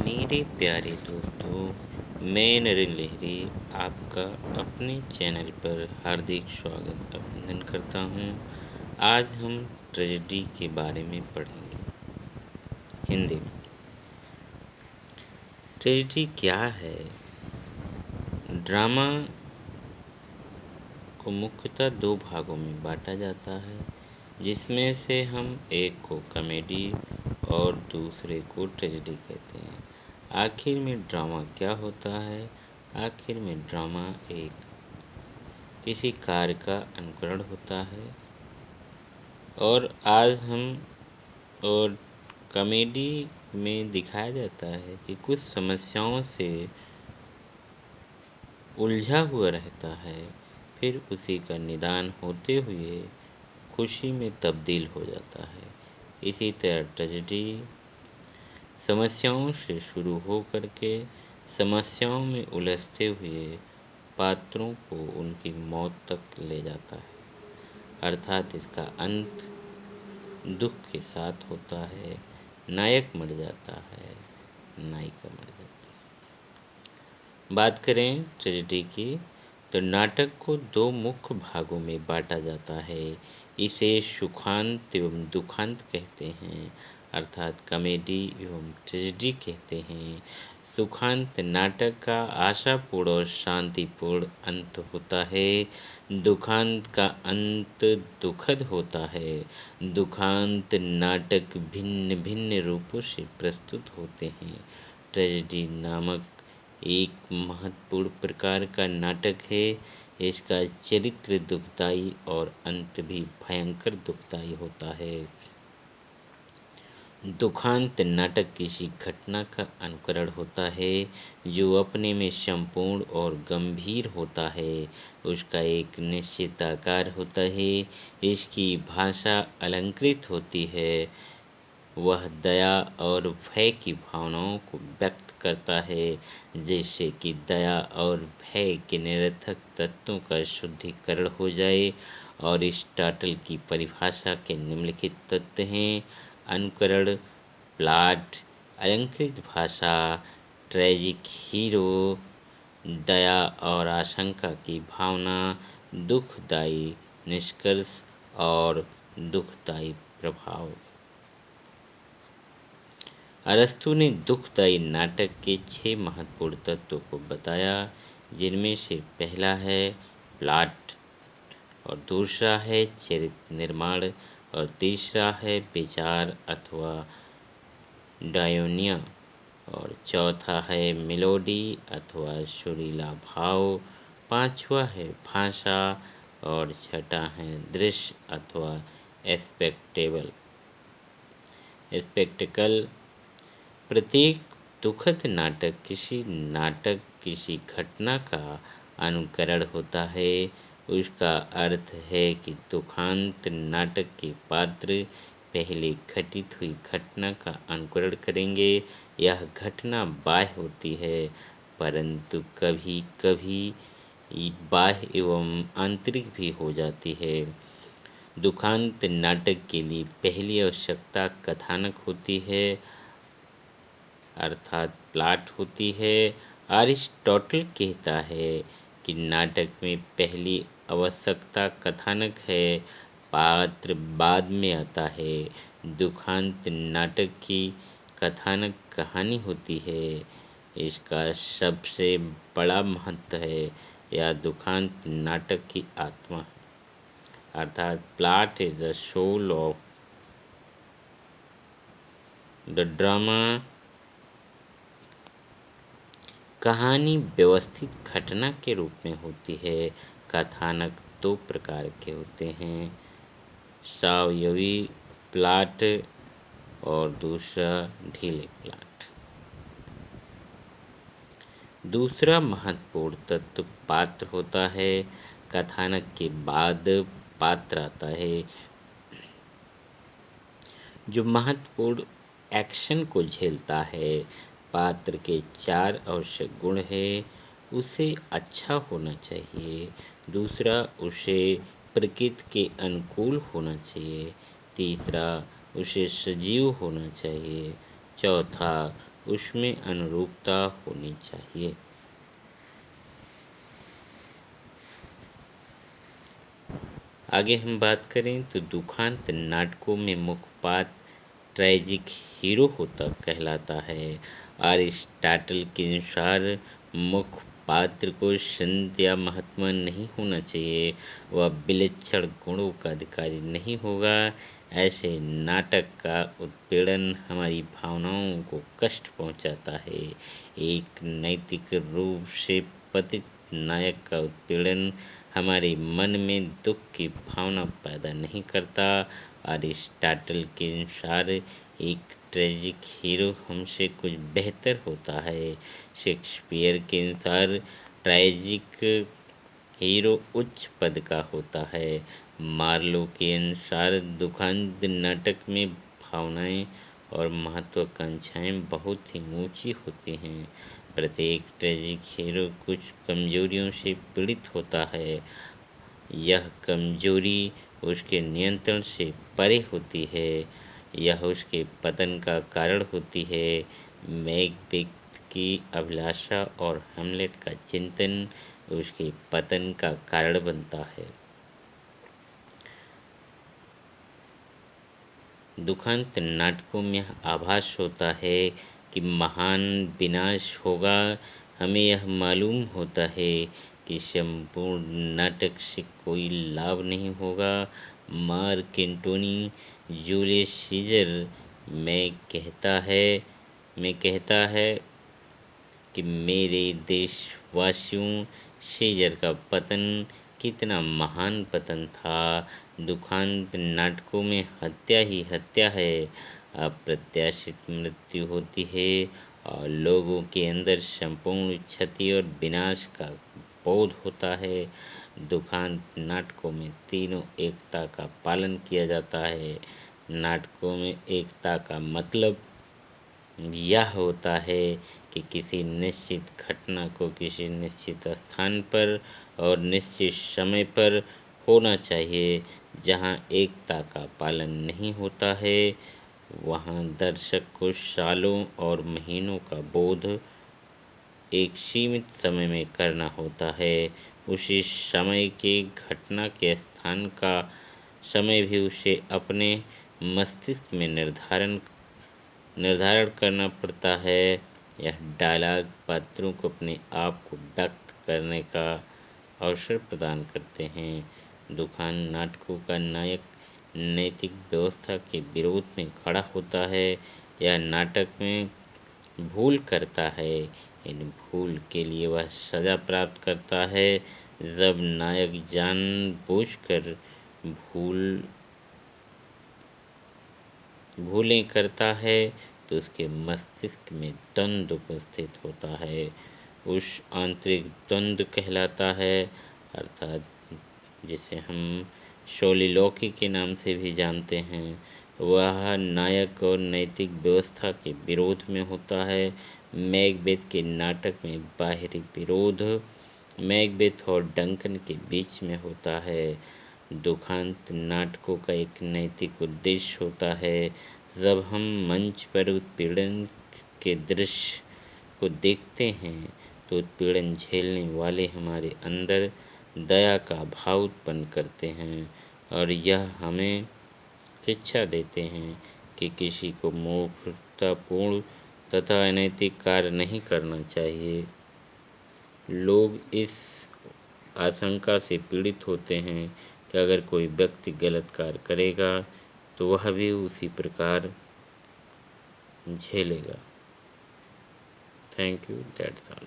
मेरे प्यारे दोस्तों, मैं नरेंद्र लहरी आपका अपने चैनल पर हार्दिक स्वागत अभिनंदन करता हूं। आज हम ट्रेजेडी के बारे में पढ़ेंगे हिंदी में। ट्रेजेडी क्या है? ड्रामा को मुख्यतः दो भागों में बांटा जाता है, जिसमें से हम एक को कॉमेडी और दूसरे को ट्रेजेडी कहते हैं। आखिर में ड्रामा क्या होता है? आखिर में ड्रामा एक किसी कार्य का अनुकरण होता है और कॉमेडी में दिखाया जाता है कि कुछ समस्याओं से उलझा हुआ रहता है, फिर उसी का निदान होते हुए खुशी में तब्दील हो जाता है। इसी तरह ट्रेजेडी समस्याओं से शुरू हो करके समस्याओं में उलझते हुए पात्रों को उनकी मौत तक ले जाता है। अर्थात इसका अंत दुख के साथ होता है। नायक मर जाता है, नायिका मर जाती है। बात करें ट्रेजेडी की, तो नाटक को दो मुख्य भागों में बांटा जाता है। इसे सुखांत एवं दुखांत कहते हैं, अर्थात कॉमेडी एवं ट्रेजेडी कहते हैं। सुखांत नाटक का आशापूर्ण और शांतिपूर्ण अंत होता है। दुखांत का अंत दुखद होता है। दुखांत नाटक भिन्न भिन्न रूपों से प्रस्तुत होते हैं। ट्रेजेडी नामक एक महत्वपूर्ण प्रकार का नाटक है। इसका चरित्र दुखदाई और अंत भी भयंकर दुखदाई होता है। दुखांत नाटक किसी घटना का अनुकरण होता है जो अपने में संपूर्ण और गंभीर होता है। उसका एक निश्चित आकार होता है। इसकी भाषा अलंकृत होती है। वह दया और भय की भावनाओं को व्यक्त करता है, जैसे कि दया और भय के निरर्थक तत्वों का शुद्धिकरण हो जाए। और एरिस्टॉटल की परिभाषा के निम्नलिखित तत्व हैं: अनुकरण, प्लॉट, अलंकृत भाषा, ट्रैजिक हीरो, दया और आशंका की भावना, दुखदाई निष्कर्ष और दुखदाई प्रभाव। अरस्तु ने दुखदाई नाटक के 6 महत्वपूर्ण तत्वों को बताया, जिनमें से पहला है प्लॉट और दूसरा है चरित्र निर्माण और तीसरा है विचार अथवा डायोनिया और चौथा है मेलोडी अथवा सुरीला भाव, पांचवा है भाषा और छठा है दृश्य अथवा स्पेक्टिकल। प्रत्येक दुखद नाटक किसी घटना का अनुकरण होता है। उसका अर्थ है कि दुखांत नाटक के पात्र पहले घटित हुई घटना का अनुकरण करेंगे। यह घटना बाह्य होती है, परंतु कभी कभी बाह्य एवं आंतरिक भी हो जाती है। दुखांत नाटक के लिए पहली आवश्यकता कथानक होती है, अर्थात प्लॉट होती है। अरिस्टोटल कहता है कि नाटक में पहली आवश्यकता कथानक है, पात्र बाद में आता है। दुखांत नाटक की कथानक कहानी होती है। इसका सबसे बड़ा महत्व है। यह दुखांत नाटक की आत्मा है, अर्थात plot is the soul of the drama. कहानी व्यवस्थित घटना के रूप में होती है। कथानक दो प्रकार के होते हैं, स्वावयवी प्लॉट और दूसरा ढीले प्लॉट। दूसरा महत्वपूर्ण तत्व पात्र होता है। कथानक के बाद पात्र आता है, जो महत्वपूर्ण एक्शन को झेलता है। पात्र के 4 आवश्यक गुण हैं: उसे अच्छा होना चाहिए, दूसरा उसे प्रकृति के अनुकूल होना चाहिए, तीसरा उसे सजीव होना चाहिए, चौथा उसमें अनुरूपता होनी चाहिए। आगे हम बात करें तो दुखांत नाटकों में मुख्य पात्र ट्रेजिक हीरो होता कहलाता है। अरिस्टाटल के अनुसार मुख्य पात्र को संत या महात्मा नहीं होना चाहिए, वह विलक्षण गुणों का अधिकारी नहीं होगा। ऐसे नाटक का उत्पीड़न हमारी भावनाओं को कष्ट पहुंचाता है। एक नैतिक रूप से पतित नायक का उत्पीड़न हमारे मन में दुख की भावना पैदा नहीं करता। अरिस्टाटल के अनुसार एक ट्रेजिक हीरो हमसे कुछ बेहतर होता है। शेक्सपियर के अनुसार ट्रेजिक हीरो उच्च पद का होता है। मार्लो के अनुसार दुखांत नाटक में भावनाएं और महत्वाकांक्षाएं बहुत ही ऊंची होती हैं। प्रत्येक ट्रेजिक हीरो कुछ कमजोरियों से पीड़ित होता है। यह कमजोरी उसके नियंत्रण से परे होती है, यह उसके पतन का कारण होती है। मैकबेथ की अभिलाषा और हेमलेट का चिंतन उसके पतन का कारण बनता है। दुखांत नाटकों में आभास होता है कि महान विनाश होगा। हमें यह मालूम होता है कि संपूर्ण नाटक से कोई लाभ नहीं होगा। मार्क एंटोनी जूलियस सीजर में कहता है कि मेरे देशवासियों, सीजर का पतन कितना महान पतन था। दुखांत नाटकों में हत्या ही हत्या है, अप्रत्याशित मृत्यु होती है और लोगों के अंदर संपूर्ण क्षति और विनाश का बोध होता है। दुखांत नाटकों में तीनों एकता का पालन किया जाता है। नाटकों में एकता का मतलब यह होता है कि किसी निश्चित घटना को किसी निश्चित स्थान पर और निश्चित समय पर होना चाहिए। जहाँ एकता का पालन नहीं होता है, वहाँ दर्शक को सालों और महीनों का बोध एक सीमित समय में करना होता है। उसी समय के घटना के स्थान का समय भी उसे अपने मस्तिष्क में निर्धारण करना पड़ता है। यह डायलॉग पात्रों को अपने आप को व्यक्त करने का अवसर प्रदान करते हैं। दुखांत नाटकों का नायक नैतिक व्यवस्था के विरोध में खड़ा होता है। यह नाटक में भूल करता है, इन भूल के लिए वह सजा प्राप्त करता है। जब नायक जानबूझकर भूलें करता है तो उसके मस्तिष्क में द्वंद्व उपस्थित होता है। उस आंतरिक द्वंद्व कहलाता है, अर्थात जिसे हम सोलिलोकी के नाम से भी जानते हैं। वह नायक और नैतिक व्यवस्था के विरोध में होता है। मैकबेथ के नाटक में बाहरी विरोध मैकबेथ और डंकन के बीच में होता है। दुखांत नाटकों का एक नैतिक उद्देश्य होता है। जब हम मंच पर उत्पीड़न के दृश्य को देखते हैं तो उत्पीड़न झेलने वाले हमारे अंदर दया का भाव उत्पन्न करते हैं और यह हमें शिक्षा देते हैं कि किसी को मूर्खतापूर्ण तथा अनैतिक कार्य नहीं करना चाहिए। लोग इस आशंका से पीड़ित होते हैं कि अगर कोई व्यक्ति गलत कार्य करेगा तो वह भी उसी प्रकार झेलेगा। Thank you, that's all.